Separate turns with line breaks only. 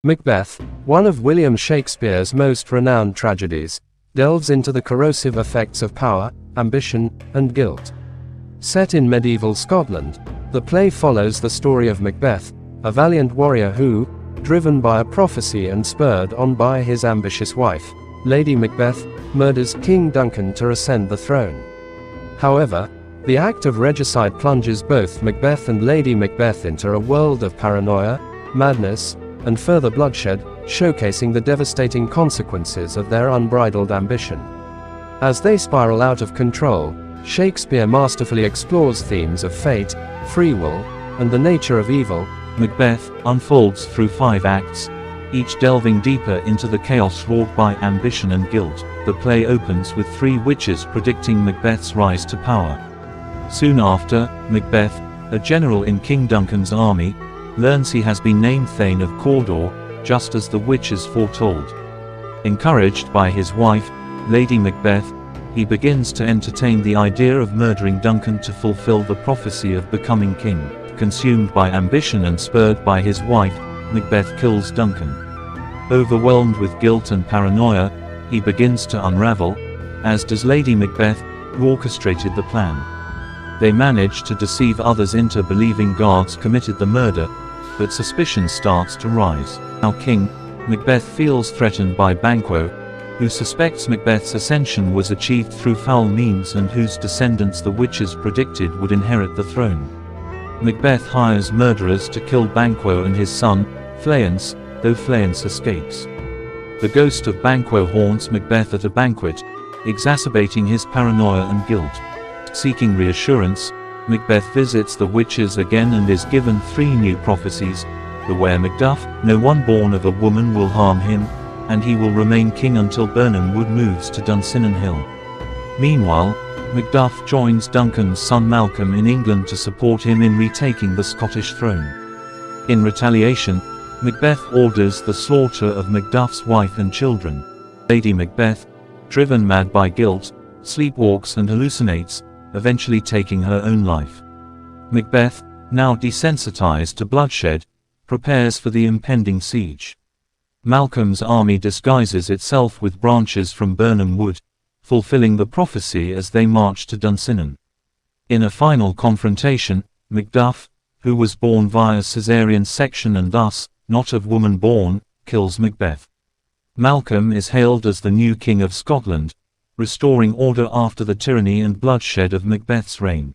Macbeth, one of William Shakespeare's most renowned tragedies, delves into the corrosive effects of power, ambition, and guilt. Set in medieval Scotland, the play follows the story of Macbeth, a valiant warrior who, driven by a prophecy and spurred on by his ambitious wife, Lady Macbeth, murders King Duncan to ascend the throne. However, the act of regicide plunges both Macbeth and Lady Macbeth into a world of paranoia, madness, and further bloodshed, showcasing the devastating consequences of their unbridled ambition. As they spiral out of control, Shakespeare masterfully explores themes of fate, free will, and the nature of evil.
Macbeth unfolds through 5 acts, each delving deeper into the chaos wrought by ambition and guilt. The play opens with 3 witches predicting Macbeth's rise to power. Soon after, Macbeth, a general in King Duncan's army, learns he has been named Thane of Cawdor, just as the witches foretold. Encouraged by his wife, Lady Macbeth, he begins to entertain the idea of murdering Duncan to fulfill the prophecy of becoming king. Consumed by ambition and spurred by his wife, Macbeth kills Duncan. Overwhelmed with guilt and paranoia, he begins to unravel, as does Lady Macbeth, who orchestrated the plan. They manage to deceive others into believing guards committed the murder, but suspicion starts to rise. Now King Macbeth feels threatened by Banquo, who suspects Macbeth's ascension was achieved through foul means and whose descendants the witches predicted would inherit the throne. Macbeth hires murderers to kill Banquo and his son, Fleance, though Fleance escapes. The ghost of Banquo haunts Macbeth at a banquet, exacerbating his paranoia and guilt. Seeking reassurance, Macbeth visits the witches again and is given 3 new prophecies. Beware Macduff, no one born of a woman will harm him, and he will remain king until Birnam Wood moves to Dunsinane Hill. Meanwhile, Macduff joins Duncan's son Malcolm in England to support him in retaking the Scottish throne. In retaliation, Macbeth orders the slaughter of Macduff's wife and children. Lady Macbeth, driven mad by guilt, sleepwalks and hallucinates, eventually taking her own life. Macbeth, now desensitized to bloodshed, prepares for the impending siege. Malcolm's army disguises itself with branches from Birnam Wood, fulfilling the prophecy as they march to Dunsinane. In a final confrontation, Macduff, who was born via caesarean section and thus not of woman born, kills Macbeth. Malcolm is hailed as the new king of Scotland, restoring order after the tyranny and bloodshed of Macbeth's reign.